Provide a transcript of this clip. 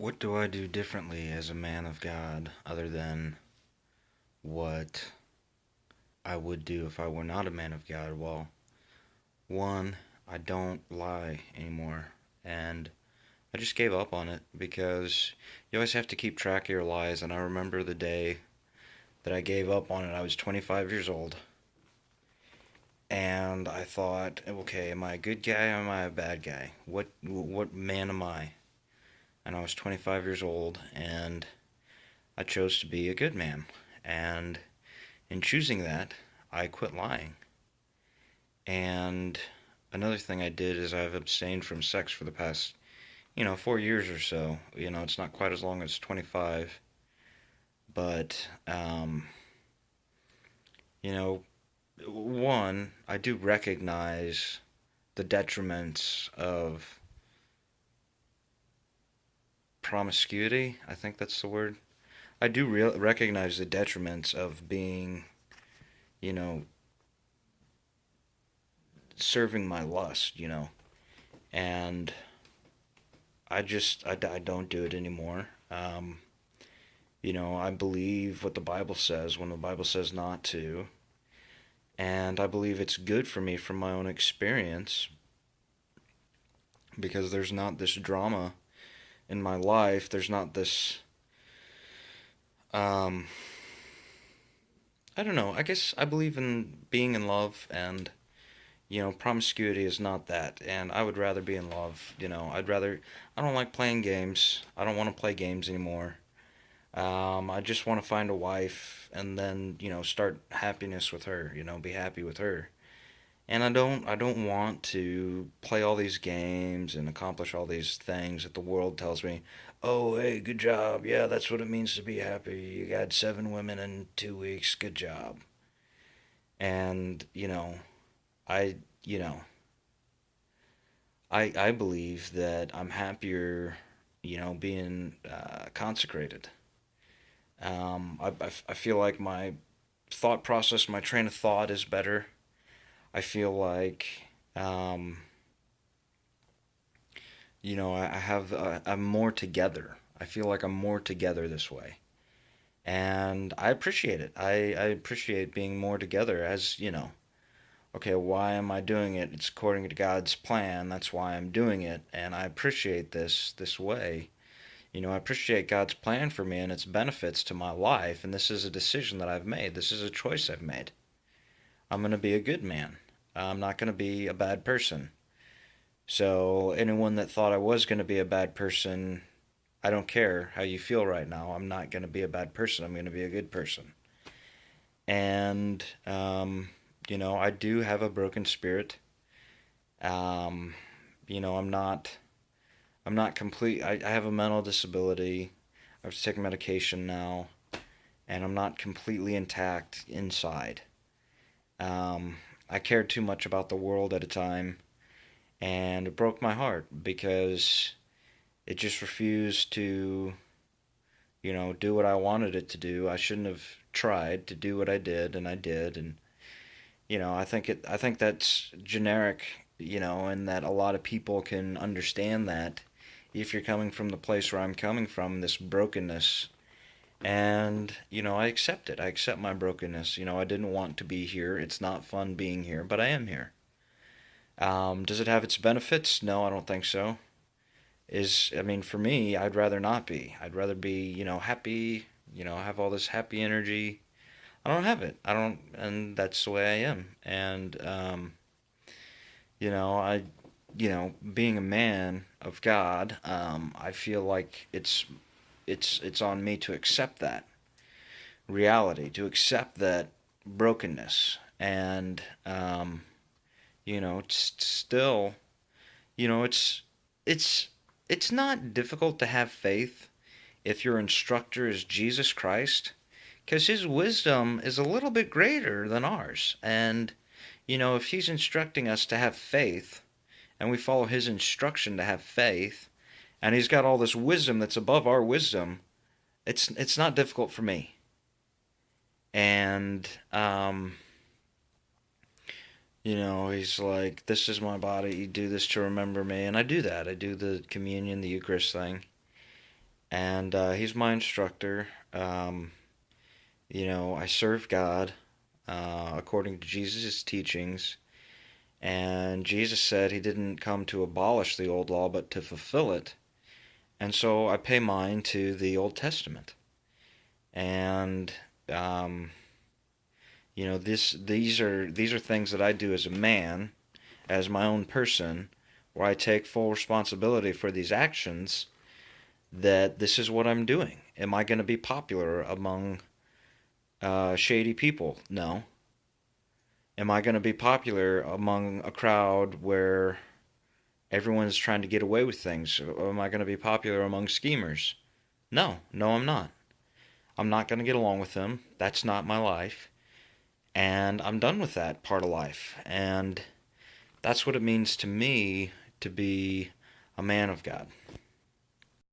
What do I do differently as a man of God other than what I would do if I were not a man of God? Well, one, I don't lie anymore. And I just gave up on it because you always have to keep track of your lies. And I remember the day that I gave up on it. I was 25 years old. And I thought, okay, am I a good guy or am I a bad guy? What man am I? And I was 25 years old, and I chose to be a good man. And in choosing that, I quit lying. And another thing I did is I've abstained from sex for the past, 4 years or so. It's not quite as long as 25, but, you know, one, I do recognize the detriments of promiscuity. I think that's the word. I do recognize the detriments of being, you know, serving my lust. And I don't do it anymore. I believe what the Bible says when the Bible says not to, and I believe it's good for me from my own experience because there's not this drama in my life. There's not this, um, I don't know. I guess I believe in being in love, and promiscuity is not that. And I would rather be in love. I don't like playing games. I don't want to play games anymore. I just want to find a wife and then, start happiness with her, be happy with her. And I don't want to play all these games and accomplish all these things that the world tells me, "Oh, hey, good job. Yeah, that's what it means to be happy. You got 7 women in 2 weeks. Good job." And, I, you know, I believe that I'm happier, being consecrated. I feel like my thought process, my train of thought is better. I feel like, um, I'm more together. I feel like I'm more together this way. And I appreciate it. I appreciate being more together as, okay, why am I doing it? It's according to God's plan. That's why I'm doing it. And I appreciate this way. I appreciate God's plan for me and its benefits to my life. And this is a decision that I've made. This is a choice I've made. I'm going to be a good man. I'm not going to be a bad person. So, anyone that thought I was going to be a bad person, I don't care how you feel right now. I'm not going to be a bad person. I'm going to be a good person. And, I do have a broken spirit. Um, I'm not complete. I have a mental disability. I have to take medication now, and I'm not completely intact inside. Um, I cared too much about the world at a time, and it broke my heart because it just refused to, do what I wanted it to do. I shouldn't have tried to do what I did, and I did, and I think that's generic, and that a lot of people can understand that if you're coming from the place where I'm coming from, this brokenness. And, I accept it. I accept my brokenness. I didn't want to be here. It's not fun being here, but I am here. Does it have its benefits? No, I don't think so. I mean, for me, I'd rather not be. I'd rather be, happy, have all this happy energy. I don't have it. I don't, and that's the way I am. And, I, being a man of God, I feel like it's on me to accept that reality, to accept that brokenness, and it's still, you know, it's it's it's not difficult to have faith if your instructor is Jesus Christ, because his wisdom is a little bit greater than ours, and if he's instructing us to have faith, and we follow his instruction to have faith, and he's got all this wisdom that's above our wisdom, it's not difficult for me. And he's like, "This is my body. You do this to remember me," and I do that. I do the communion, the Eucharist thing, and he's my instructor. I serve God according to Jesus' teachings, and Jesus said he didn't come to abolish the old law, but to fulfill it. And so I pay mine to the Old Testament. And these are things that I do as a man, as my own person, where I take full responsibility for these actions. That this is what I'm doing. Am I going to be popular among shady people? No. Am I going to be popular among a crowd where everyone's trying to get away with things? Or am I going to be popular among schemers? No, no, I'm not. I'm not going to get along with them. That's not my life. And I'm done with that part of life. And that's what it means to me to be a man of God.